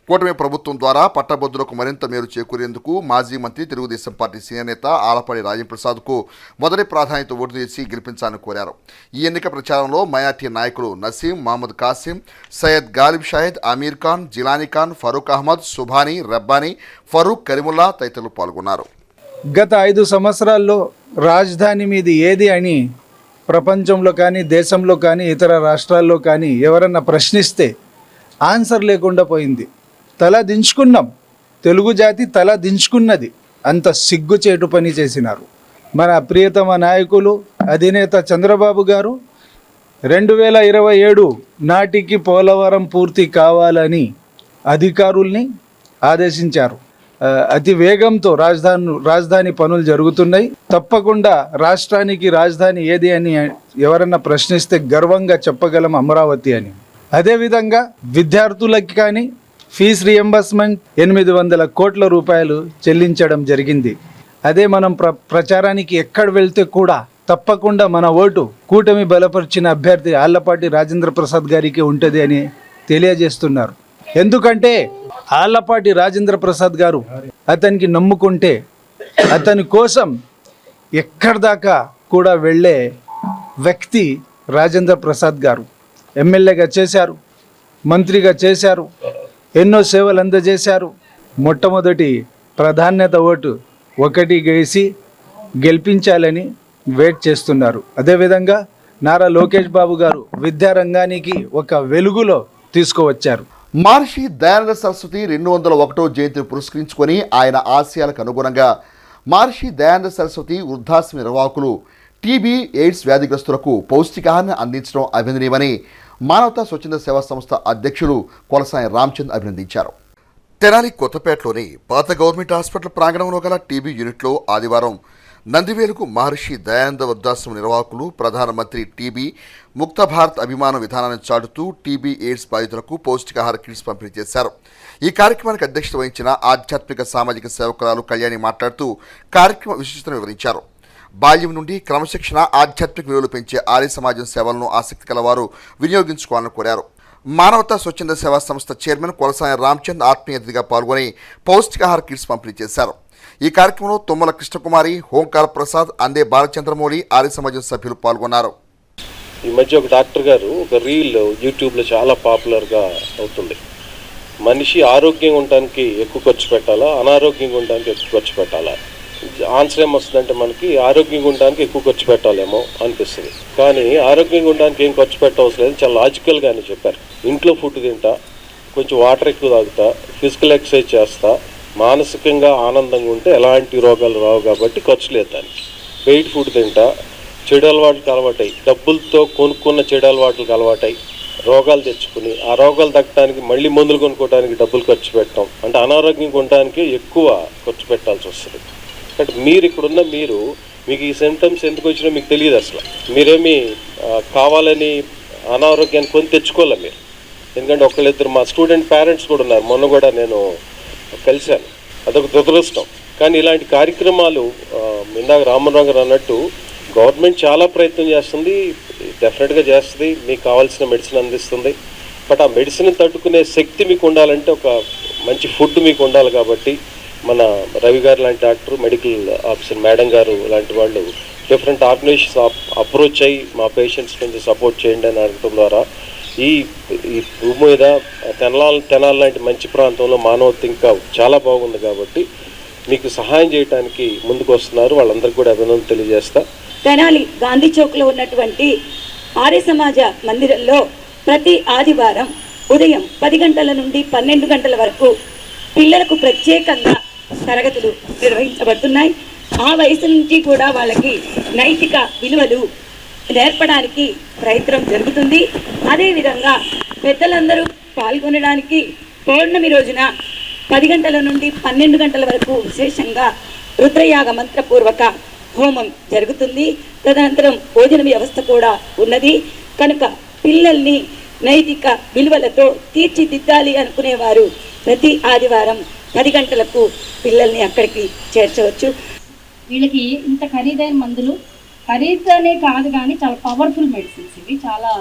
Speaker 3: కూటమి ప్రభుత్వం ద్వారా పట్టభద్రులకు మరింత మేలు చేకూరేందుకు మాజీ మంత్రి తెలుగుదేశం పార్టీ సీనియర్ నేత ఆలపాటి రాజేంద్రప్రసాద్కు మొదటి ప్రాధాన్యత ఓటు చేసి గెలిపించాలని కోరారు. ఈ ఎన్నిక ప్రచారంలో మైనార్టీ నాయకులు నసీం, మహమ్మద్ కాసిం, సయ్యద్ గాలిబ్ షాహిద్, అమీర్ ఖాన్, జిలానీ ఖాన్, ఫరూక్ అహ్మద్, సుభానీ, రబ్బానీ, ఫరూక్, కరీముల్లా తదితరులు పాల్గొన్నారు.
Speaker 16: గత 5 సంవత్సరాల్లో రాజధాని మీది ఏది అని ప్రపంచంలో కానీ దేశంలో కానీ ఇతర రాష్ట్రాల్లో కానీ ఎవరన్నా ప్రశ్నిస్తే ఆన్సర్ లేకుండా పోయింది. తల దించుకున్నాం, తెలుగు జాతి తల దించుకున్నది. అంత సిగ్గుచేటు పని చేసినారు. మన ప్రియతమ నాయకులు అధినేత చంద్రబాబు గారు 2027 నాటికి పోలవరం పూర్తి కావాలని అధికారుల్ని ఆదేశించారు. అతి వేగంతో రాజధాని పనులు జరుగుతున్నాయి. తప్పకుండా రాష్ట్రానికి రాజధాని ఏది అని ఎవరన్నా ప్రశ్నిస్తే గర్వంగా చెప్పగలం అమరావతి అని. అదేవిధంగా విద్యార్థులకి కానీ ఫీజు రియంబర్స్మెంట్ 800 కోట్ల రూపాయలు చెల్లించడం జరిగింది. అదే మనం ప్రచారానికి ఎక్కడ వెళ్తే కూడా తప్పకుండా మన ఓటు కూటమి బలపరిచిన అభ్యర్థి ఆళ్లపాటి రాజేంద్రప్రసాద్ గారికి ఉంటుంది అని తెలియజేస్తున్నారు. ఎందుకంటే ఆళ్లపాటి రాజేంద్రప్రసాద్ గారు అతనికి నమ్ముకుంటే అతని కోసం ఎక్కడి దాకా కూడా వెళ్ళే వ్యక్తి రాజేంద్రప్రసాద్ గారు. ఎమ్మెల్యేగా చేశారు, మంత్రిగా చేశారు, ఎన్నో సేవలు అందజేశారు. మొట్టమొదటి ప్రాధాన్యత ఓటు 1 వేసి గెలిపించాలని వెయిట్ చేస్తున్నారు. అదేవిధంగా నారా లోకేష్ బాబు గారు విద్యారంగానికి ఒక వెలుగులో తీసుకువచ్చారు.
Speaker 3: మహర్షి దయానంద సరస్వతి 201వ జయంతిని పురస్కరించుకొని ఆయన ఆశయాలకు అనుగుణంగా మహర్షి దయానంద సరస్వతి వృద్ధాశ్రమ నిర్వాహకులు టీబీ ఎయిడ్స్ వ్యాధిగ్రస్తులకు పౌష్టికాహారాన్ని అందించడం అభినందనీయమని మానవతా స్వచ్ఛంద సేవా సంస్థ అధ్యక్షులు కొలసాని రామచంద్ అభినందించారు. తెనాలి కొత్తపేటలోని పాత గవర్నమెంట్ హాస్పిటల్ ప్రాంగణంలో గల టీబీ యూనిట్లో ఆదివారం నందివేలుకు మహర్షి దయానంద వృద్ధాశ్రమ నిర్వాహకులు ప్రధానమంత్రి టీబీ ముక్త భారత్ అభిమాన విధానాన్ని చాటుతూ టీబీ ఎయిడ్స్ బాధితులకు పౌష్టికాహార కిట్స్ పంపిణీ చేశారు. ఈ కార్యక్రమానికి అధ్యక్షత వహించిన ఆధ్యాత్మిక సామాజిక సేవకురాలు కళ్యాణి మాట్లాడుతూ కార్యక్రమ విశిష్టతను వివరించారు. బాల్యం నుండి క్రమశిక్షణ, ఆధ్యాత్మిక విలువలు పెంచే ఆర్య సమాజం సేవలను ఆసక్తి కలవారు వినియోగించుకోవాలని కోరారు. మానవతా స్వచ్ఛంద సేవా సంస్థ చైర్మన్ కొలసాని రామచంద్ ఆత్మీయ అతిథిగా పాల్గొని పౌష్టికాహార కిట్స్ పంపిణీ చేశారు. ఈ కార్యక్రమంలో తుమ్మల కృష్ణకుమారి, హోంకార ప్రసాద్, అందే బాలచంద్రమౌళి, ఆర్య సమాజం సభ్యులు పాల్గొన్నారు.
Speaker 12: ఈ మధ్య ఒక డాక్టర్ గారు ఒక రీల్ యూట్యూబ్లో చాలా పాపులర్గా అవుతుంది. మనిషి ఆరోగ్యంగా ఉండడానికి ఎక్కువ ఖర్చు పెట్టాలా, అనారోగ్యంగా ఉండడానికి ఎక్కువ ఖర్చు పెట్టాలా? ఆన్సర్ ఏమొస్తుందంటే మనకి ఆరోగ్యంగా ఉండడానికి ఎక్కువ ఖర్చు పెట్టాలేమో అనిపిస్తుంది. కానీ ఆరోగ్యంగా ఉండడానికి ఏం ఖర్చు పెట్టవలసిన లేదు, చాలా లాజికల్గానే చెప్పారు. ఇంట్లో ఫుడ్ తింటా, కొంచెం వాటర్ ఎక్కువ తాగుతా, ఫిజికల్ ఎక్సర్సైజ్ చేస్తా, మానసికంగా ఆనందంగా ఉంటే ఎలాంటి రోగాలు రావు కాబట్టి ఖర్చు లేదు దానికి. బయట ఫుడ్ తింటా, చెడు అలవాట్లకు అలవాటై, డబ్బులతో కొనుక్కున్న చెడు అలవాట్లకు అలవాటై రోగాలు తెచ్చుకుని ఆ రోగాలు తగ్గడానికి మళ్ళీ మందులు కొనుక్కోవడానికి డబ్బులు ఖర్చు పెట్టడం అంటే అనారోగ్యంగా ఉండడానికి ఎక్కువ ఖర్చు పెట్టాల్సి వస్తుంది. బట్ మీరు ఇక్కడున్న మీకు ఈ సిమ్టమ్స్ ఎందుకు వచ్చినా మీకు తెలియదు. అసలు మీరేమి కావాలని అనారోగ్యాన్ని కొని తెచ్చుకోలే మీరు. ఎందుకంటే ఒకళ్ళిద్దరు మా స్టూడెంట్ పేరెంట్స్ కూడా ఉన్నారు, మొన్న కూడా నేను కలిశాను. అదొక దురదృష్టం. కానీ ఇలాంటి కార్యక్రమాలు ఇందాక రామరావు గారు అన్నట్టు గవర్నమెంట్ చాలా ప్రయత్నం చేస్తుంది, డెఫినెట్గా చేస్తుంది, మీకు కావాల్సిన మెడిసిన్ అందిస్తుంది. బట్ ఆ మెడిసిన్ తట్టుకునే శక్తి మీకు ఉండాలంటే ఒక మంచి ఫుడ్ మీకు ఉండాలి. కాబట్టి మన రవి గారు లాంటి డాక్టర్, మెడికల్ ఆఫీసర్ మేడం గారు లాంటి వాళ్ళు డిఫరెంట్ ఆర్గనైజేషన్స్ అప్రోచ్ అయ్యి మా పేషెంట్స్ కొంచెం సపోర్ట్ చేయండి అని అడగడం ద్వారా ఈ భూమి మీద తెనాలి లాంటి మంచి ప్రాంతంలో మానవత్వం ఇంకా చాలా బాగుంది. కాబట్టి మీకు సహాయం చేయడానికి ముందుకు వస్తున్నారు. వాళ్ళందరికీ కూడా అభినందనలు తెలియజేస్తా.
Speaker 17: తెనాలి గాంధీ చౌక్లో ఉన్నటువంటి ఆర్య సమాజ మందిరంలో ప్రతి ఆదివారం ఉదయం 10 గంటల నుండి 12 గంటల వరకు పిల్లలకు ప్రత్యేకంగా తరగతులు నిర్వహించబడుతున్నాయి. ఆ వయసు నుంచి కూడా వాళ్ళకి నైతిక విలువలు నేర్పడానికి ప్రయత్నం జరుగుతుంది. అదేవిధంగా పెద్దలందరూ పాల్గొనడానికి పౌర్ణమి రోజున 10 గంటల నుండి 12 గంటల వరకు విశేషంగా రుద్రయాగ మంత్రపూర్వక హోమం జరుగుతుంది. తదనంతరం భోజన వ్యవస్థ కూడా ఉన్నది. కనుక పిల్లల్ని నైతిక విలువలతో తీర్చిదిద్దాలి అనుకునేవారు ప్రతి ఆదివారం 10 గంటలకు పిల్లల్ని అక్కడికి చేర్చవచ్చు.
Speaker 18: వీళ్ళకి ఇంత ఖరీదైన మందులు, ఖరీదనే కాదు కానీ చాలా పవర్ఫుల్ మెడిసిన్స్. ఇవి చాలా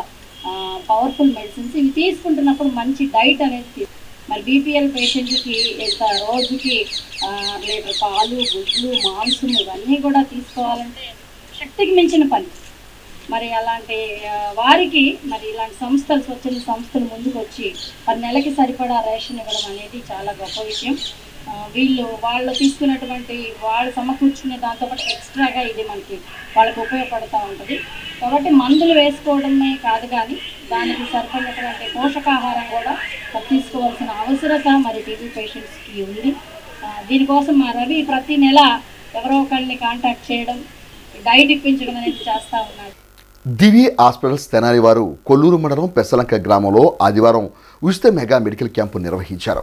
Speaker 18: పవర్ఫుల్ మెడిసిన్స్. ఇవి తీసుకుంటున్నప్పుడు మంచి డైట్ అనేది మరి బీపీఎల్ పేషెంట్కి ఇంత రోజుకి లీటర్ పాలు, గుడ్లు, మాంసం ఇవన్నీ కూడా తీసుకోవాలంటే శక్తికి మించిన పని. మరి అలాంటి వారికి మరి ఇలాంటి సంస్థలు, స్వచ్ఛంద సంస్థలు ముందుకు వచ్చి మరి నెలకి సరిపడా రేషన్ ఇవ్వడం అనేది చాలా గొప్ప విషయం. వాళ్ళు తీసుకున్నటువంటి వాళ్ళు సమకూర్చునే దాంతోపాటు ఎక్స్ట్రాగా ఇది మనకి వాళ్ళకి ఉపయోగపడుతూ ఉంటుంది. కాబట్టి మందులు వేసుకోవడమే కాదు కానీ దానికి సరిపడినటువంటి పోషకాహారం కూడా తీసుకోవాల్సిన అవసరత మరి టీబీ పేషెంట్స్కి ఉంది. దీనికోసం మా రవి ప్రతి నెల ఎవరో ఒకరిని కాంటాక్ట్ చేయడం, డైట్ ఇప్పించడం అనేది చేస్తూ ఉన్నారు.
Speaker 3: దివి హాస్పిటల్స్ తెనాలి వారు కొల్లూరు మండలం పెసలంక గ్రామంలో ఆదివారం ఉచిత మెగా మెడికల్ క్యాంపు నిర్వహించారు.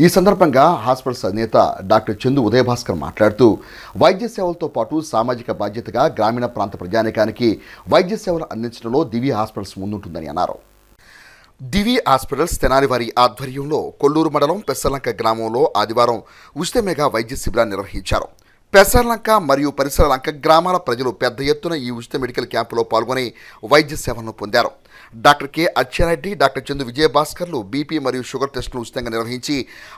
Speaker 3: ఈ సందర్భంగా హాస్పిటల్స్ అధినేత డాక్టర్ చందు ఉదయభాస్కర్ మాట్లాడుతూ వైద్య సేవలతో పాటు సామాజిక బాధ్యతగా గ్రామీణ ప్రాంత ప్రజానికానికి వైద్య సేవలు అందించడంలో దివి హాస్పిటల్స్ ముందుంటుందని అన్నారు. దివి హాస్పిటల్స్ తెనాలి వారి ఆధ్వర్యంలో కొల్లూరు మండలం పెసలంక గ్రామంలో ఆదివారం ఉచిత మెగా వైద్య శిబిరాన్ని నిర్వహించారు. పెసర్లంక మరియు పరిసర లంక గ్రామాల ప్రజలు పెద్ద ఎత్తున ఈ ఉచిత మెడికల్ క్యాంపులో పాల్గొని వైద్య సేవలను పొందారు. Doctor K Achenna Reddy, doctor Chandu విజయభాస్కర్లు బీపీ మరియు షుగర్ టెస్టులు ఉచితంగా నిర్వహించి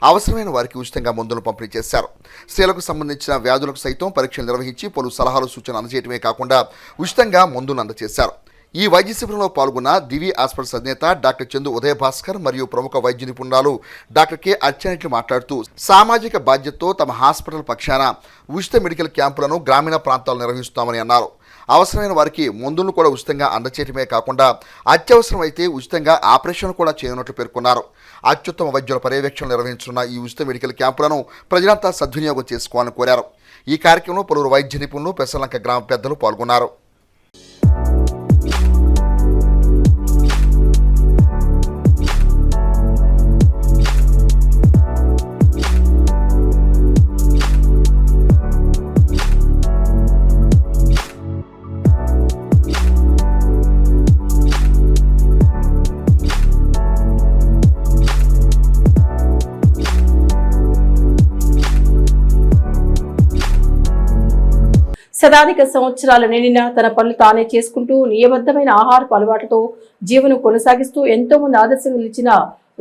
Speaker 3: అవసరమైన వారికి ఉచితంగా మందులను పంపిణీ చేశారు. స్త్రీలకు సంబంధించిన వ్యాధులకు సైతం పరీక్షలు నిర్వహించి పలు సలహాలు, సూచనలు అందజేయడమే కాకుండా ఉచితంగా మందులను అందజేశారు. ఈ వైద్య శిబిరంలో పాల్గొన్న దివి హాస్పిటల్స్ అధినేత డాక్టర్ చందు ఉదయభాస్కర్ మరియు ప్రముఖ వైద్య నిపుణురాలు డాక్టర్ కె అచ్చెన్నారెడ్డి మాట్లాడుతూ సామాజిక బాధ్యతతో తమ హాస్పిటల్ పక్షాన ఉచిత మెడికల్ క్యాంపులను గ్రామీణ ప్రాంతాల్లో నిర్వహిస్తామని అన్నారు. అవసరమైన వారికి మందులను కూడా ఉచితంగా అందచేయడమే కాకుండా అత్యవసరమైతే ఉచితంగా ఆపరేషన్ కూడా చేయనున్నట్లు పేర్కొన్నారు. అత్యుత్తమ వైద్యుల పర్యవేక్షణ నిర్వహించనున్న ఈ ఉచిత మెడికల్ క్యాంపులను ప్రజలంతా సద్వినియోగం చేసుకోవాలని కోరారు. ఈ కార్యక్రమంలో పలువురు వైద్య నిపుణులు, పెసలంక గ్రామ పెద్దలు పాల్గొన్నారు.
Speaker 1: శతాధిక సంవత్సరాలు నిండిన తన పనులు తానే చేసుకుంటూ నియబద్ధమైన ఆహారపు అలవాట్లతో జీవనం కొనసాగిస్తూ ఎంతో మంది ఆదర్శంగా నిలిచిన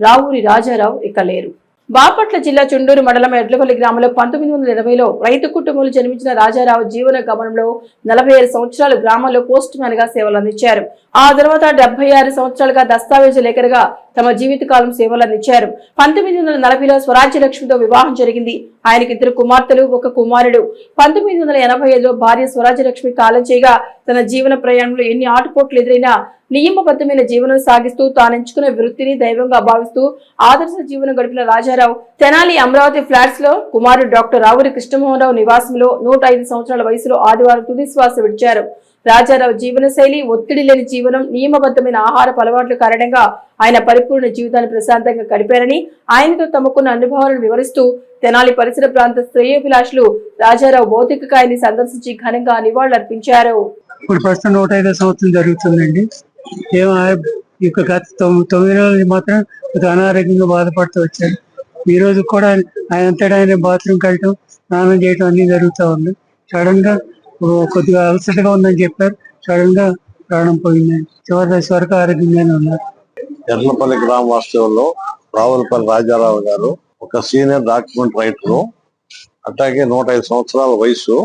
Speaker 1: రావూరి రాజారావు ఇక లేరు. బాపట్ల జిల్లా చుండూరు మండలం ఎడ్లపల్లి గ్రామంలో 1980లో రైతు కుటుంబంలో జన్మించిన రాజారావు జీవన గమనంలో 47 సంవత్సరాలు గ్రామంలో పోస్ట్ మ్యాన్ గా సేవలు అందించారు. ఆ తర్వాత 76 సంవత్సరాలుగా దస్తావేజు లేఖరుగా తమ జీవితకాలం సేవలు అందించారు. 1940లో స్వరాజ్య లక్ష్మితో వివాహం జరిగింది. ఆయనకి 2 కుమార్తెలు, 1 కుమారుడు. 1985లో భార్య స్వరాజ్య లక్ష్మి కాలం చేయగా తన జీవన ప్రయాణంలో ఎన్ని ఆటుపోట్లు ఎదురైనా నియమబద్ధమైన జీవనం సాగిస్తూ తానెంచుకున్న వృత్తిని దైవంగా భావిస్తూ ఆదర్శ జీవనం గడిపిన రాజారావు తెనాలి అమరావతి ఫ్లాట్స్ లో కుమారుడు డాక్టర్ రావూరి కృష్ణమోహనరావు నివాసంలో 105 సంవత్సరాల వయసులో ఆదివారం తుది శ్వాస విడిచారు. రాజారావు జీవన శైలి, ఒత్తిడి లేని జీవనం, నియమబద్ధమైన ఆహారపు అలవాట్ల కారణంగా ఆయన పరిపూర్ణ జీవితాన్ని ప్రశాంతంగా గడిపారని ఆయనతో తమకున్న అనుభవాలను వివరిస్తూ తెనాలి పరిసర ప్రాంత శ్రేయోభిలాషులు రాజారావు భౌతిక కాయాన్ని సందర్శించి ఘనంగా నివాళులర్పించారు.
Speaker 19: ఇప్పుడు ప్రస్తుతం 105 సంవత్సరం జరుగుతుందండి. గత 9 రోజులు మాత్రం అనారోగ్యంగా బాధపడుతూ వచ్చారు. ఈ రోజు కూడా ఆయన అంతటా ఆయన బాత్రూమ్కి వెళ్ళటం, స్నానం చేయటం అన్ని జరుగుతూ ఉంది. సడన్ గా కొద్దిగా అలసటగా ఉందని చెప్పారు. సడన్ గా ప్రాణం పోయిందండి. చివరి దశ వరకు ఆరోగ్యంగానే ఉన్నారు.
Speaker 20: ఎర్లపల్లి గ్రామ వాస్తవంలో రావులపల్లి రాజారావు గారు ఒక సీనియర్ డాక్యుమెంట్ రైటరు. అట్లాగే 105 సంవత్సరాల వయసు.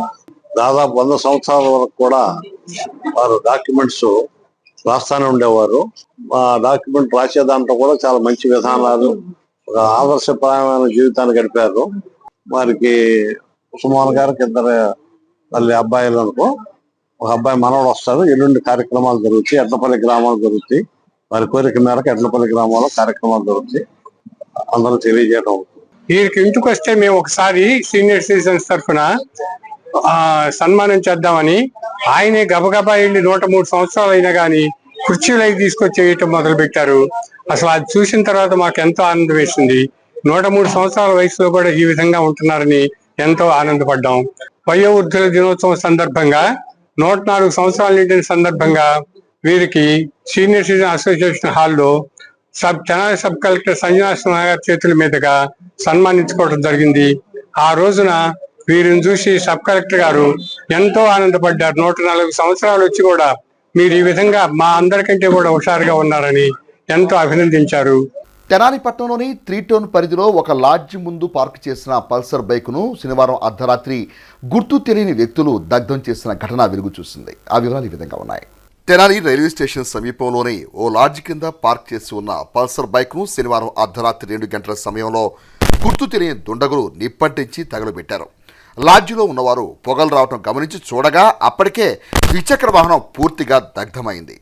Speaker 20: దాదాపు 100 సంవత్సరాల వరకు కూడా వారు డాక్యుమెంట్స్ రాస్తానే ఉండేవారు. ఆ డాక్యుమెంట్ రాసే దాంట్లో కూడా చాలా మంచి విధానాలు, ఒక ఆదర్శప్రాయమైన జీవితాన్ని గడిపారు. వారికి కుసుమోహన్ గారికి 2 తల్లి అబ్బాయిలు అనుకో, ఒక అబ్బాయి మనవడు వస్తారు. ఎల్లుండి కార్యక్రమాలు జరుగుతాయి. ఎడ్లపల్లి గ్రామాలు జరుగుతాయి. వారి కోరిక మేరకు ఎడ్లపల్లి గ్రామంలో కార్యక్రమాలు జరుగుతాయి. అందరూ తెలియజేయడం.
Speaker 21: వీరికి ఇంటికి వస్తే మేము ఒకసారి సీనియర్ సిటిజన్స్ తరఫున సన్మానం చేద్దామని ఆయనే గబగబా వెళ్ళి 103 సంవత్సరాలు అయినా కానీ కుర్చీలకి తీసుకొచ్చి వేయటం మొదలు పెట్టారు. అసలు అది చూసిన తర్వాత మాకు ఎంతో ఆనందం వేసింది. 103 సంవత్సరాల వయసులో కూడా ఈ విధంగా ఉంటున్నారని ఎంతో ఆనందపడ్డాం. వయోవృద్ధుల దినోత్సవం సందర్భంగా 104 సంవత్సరాలు నిండిన సందర్భంగా వీరికి సీనియర్ సిటిజన్ అసోసియేషన్ హాల్లో తెనాలి సబ్ కలెక్టర్ సంజనాశ్వర గారి చేతుల మీదుగా సన్మానించుకోవడం జరిగింది. ఆ రోజున వీరిని చూసి సబ్ కలెక్టర్ గారు ఎంతో ఆనందపడ్డారు. 104 సంవత్సరాలు వచ్చి కూడా మీరు ఈ విధంగా మా అందరికంటే కూడా హుషారుగా ఉన్నారని ఎంతో అభినందించారు.
Speaker 3: తెనాలి పట్టణంలోని 3 టౌన్ పరిధిలో ఒక లాడ్జి ముందు పార్క్ చేసిన పల్సర్ బైకును శనివారం అర్ధరాత్రి గుర్తు తెలియని వ్యక్తులు దగ్ధం చేసిన ఘటన వెలుగు చూసింది. ఆ వివరాలు ఈ విధంగా ఉన్నాయి. తెనాలి రైల్వే స్టేషన్ సమీపంలోని ఓ లాడ్జి కింద పార్క్ చేసి ఉన్న పల్సర్ బైక్ను శనివారం అర్ధరాత్రి 2 గంటల సమయంలో గుర్తు తెలియని దుండగులు నిప్పంటించి తగలబెట్టారు. లాడ్జిలో ఉన్నవారు పొగలు రావటం గమనించి చూడగా అప్పటికే ద్విచక్ర వాహనం పూర్తిగా దగ్ధమైంది.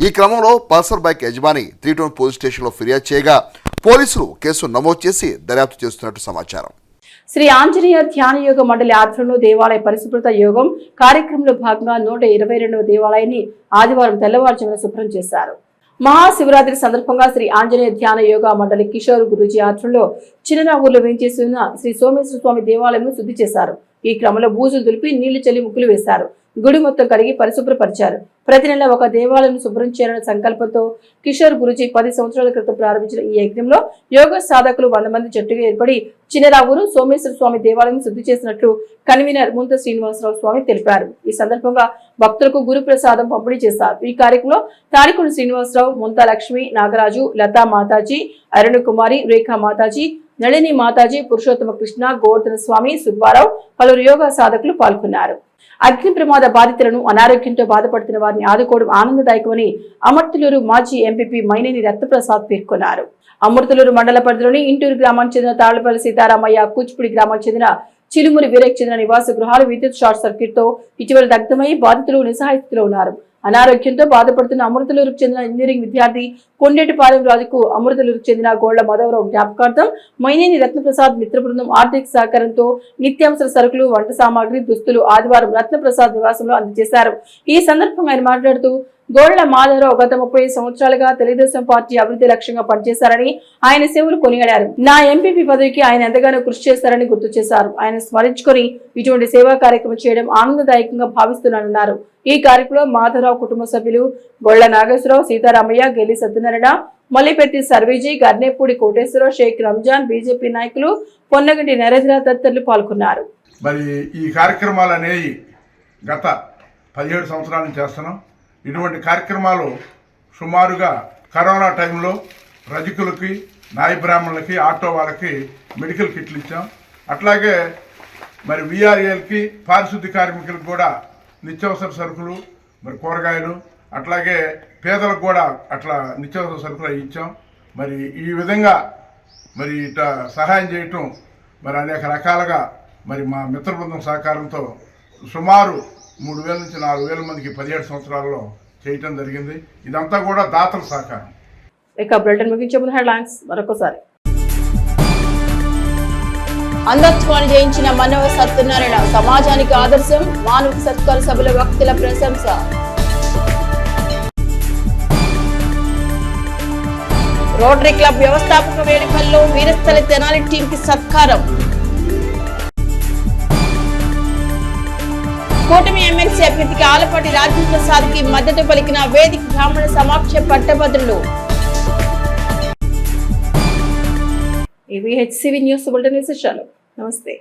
Speaker 3: ఈ క్రమంలో పల్సర్ బైక్ యజమాని 3 టౌన్ పోలీస్ స్టేషన్లో ఫిర్యాదు చేయగా పోలీసులు కేసు నమోదు చేసి దర్యాప్తు చేస్తున్నట్టు సమాచారం.
Speaker 1: శ్రీ ఆంజనేయ ధ్యాన యోగ మండలి ఆధ్వర్యంలో దేవాలయ పరిశుభ్రత యోగం కార్యక్రమంలో భాగంగా 122వ దేవాలయాన్ని ఆదివారం తెల్లవారుజామున శుభ్రం చేశారు. మహాశివరాత్రి సందర్భంగా శ్రీ ఆంజనేయ ధ్యాన యోగా మండలి కిషోర్ గురూజీ ఆధ్వర్యంలో చిన్నరావూరులో వేంచేసి ఉన్న శ్రీ సోమేశ్వర స్వామి దేవాలయంను శుద్ధి చేశారు. ఈ క్రమంలో బూజులు దులిపి నీళ్లు చల్లి ముగ్గులు వేశారు. గుడి మొత్తం కడిగి పరిశుభ్రపరిచారు. ప్రతి నెల ఒక దేవాలయం శుభ్రం చేయాలనే సంకల్పంతో కిషోర్ గురూజీ 10 సంవత్సరాల క్రితం ప్రారంభించిన ఈ యజ్ఞంలో యోగ సాధకులు 100 మంది జట్టుగా ఏర్పడి చిన్నరావూరు సోమేశ్వర స్వామి దేవాలయం శుద్ధి చేసినట్లు కన్వీనర్ ముంత శ్రీనివాసరావు స్వామి తెలిపారు. ఈ సందర్భంగా భక్తులకు గురు ప్రసాదం పంపిణీ చేశారు. ఈ కార్యక్రమంలో తాడికొండ శ్రీనివాసరావు, ముంత లక్ష్మి, నాగరాజు, లతా మాతాజీ, అరుణ కుమారి, రేఖా మాతాజీ, నళిని మాతాజీ, పురుషోత్తమ కృష్ణ, గోవర్ధన స్వామి, సుబ్బారావు, పలువురు యోగా సాధకులు పాల్గొన్నారు. అగ్ని ప్రమాద బాధితులను అనారోగ్యంతో బాధపడుతున్న వారిని ఆదుకోవడం ఆనందదాయకమని అమర్తులూరు మాజీ ఎంపీపీ మైనేని రత్నప్రసాద్ పేర్కొన్నారు. అమర్తులూరు మండల పరిధిలోని ఇంటూరు గ్రామానికి చెందిన తాళ్లపల్లి సీతారామయ్య, కూచిపూడి గ్రామానికి చెందిన చిలుమురి వీరకి చెందిన నివాస గృహాలు విద్యుత్ షార్ట్ సర్క్యూట్ తో ఇటీవల దగ్ధమై బాధితులు నిస్సహాయ స్థితిలో ఉన్నారు. అనారోగ్యంతో బాధపడుతున్న అమృతలూరుకు చెందిన ఇంజనీరింగ్ విద్యార్థి కొండేటిపాలెం రాజుకు అమృతలూరుకు చెందిన గోళ్ల మాధవరావు జ్ఞాపకార్థం మైనేని రత్నప్రసాద్ మిత్ర బృందం ఆర్థిక సహకారంతో నిత్యావసర సరుకులు, వంట సామాగ్రి, దుస్తులు ఆదివారం రత్నప్రసాద్ నివాసంలో అందజేశారు. ఈ సందర్భంగా ఆయన మాట్లాడుతూ గోళ్ల మాధవరావు గత 30 సంవత్సరాలుగా తెలుగుదేశం పార్టీ అభివృద్ధి లక్ష్యంగా పనిచేశారని, ఆయన సేవలు కొనియాడారు. నా ఎంపీపీ పదవికి ఆయన ఎంతగానో కృషి చేశారని గుర్తు చేశారు. ఆయన స్మరించుకొని ఇటువంటి సేవా కార్యక్రమం చేయడం ఆనందదాయకంగా భావిస్తున్నానన్నారు. ఈ కార్యక్రమంలో మాధవరావు కుటుంబ సభ్యులు గొళ్ల నాగేశ్వరరావు, సీతారామయ్య, గెల్లి సత్యనారాయణ, మల్లిపెట్టి సర్వేజీ, గర్నేపూడి కోటేశ్వరరావు, షేక్ రంజాన్, బీజేపీ నాయకులు, పొన్నగంటి నరేంద్ర తదితరులు పాల్గొన్నారు.
Speaker 2: మరి ఈ కార్యక్రమాలు అనేవి గత 17 సంవత్సరాల నుంచి చేస్తున్నాం. ఇటువంటి కార్యక్రమాలు సుమారుగా కరోనా టైంలో రజకులకి, నాయ బ్రాహ్మణులకి, ఆటో వాళ్ళకి మెడికల్ కిట్లు ఇచ్చాం. అట్లాగే మరి వీఆర్ఏలకి, పారిశుద్ధ్య కార్మికులకు కూడా నిత్యావసర సరుకులు, మరి కూరగాయలు, అట్లాగే పేదలకు కూడా అట్లా నిత్యావసర సరుకులు ఇచ్చాం. మరి ఈ విధంగా మరి ఇట సహాయం చేయటం మరి అనేక రకాలుగా మరి మా మిత్ర బృందం సహకారంతో సుమారు 3,000 నుంచి 4,000 మందికి 17 సంవత్సరాల్లో చేయటం జరిగింది. ఇదంతా కూడా దాతల సహకారం.
Speaker 1: ఇక బులెటిన్ ముగించే ముందు హెడ్లైన్స్ మరొకసారి. అంధత్వాన్ని జయించిన మనవ సత్యనారాయణ సమాజానికి ఆదర్శం, మానవ సత్కార సభలో వ్యక్తుల ప్రశంస. రోటరీ క్లబ్ వ్యవస్థాపక వేడుకల్లో వీరస్థలి తెనాలి టీం కి సత్కారం. కూటమి ఎమ్మెల్సీ అభ్యర్థికి ఆలపాటి రాజేంద్ర ప్రసాద్ కి మద్దతు పలికిన వేదిక బ్రాహ్మణ సమాఖ్య పట్టభద్రులు. ఇవి హెచ్సివి న్యూస్ బులెటిన్ విశేషాలు. నమస్తే.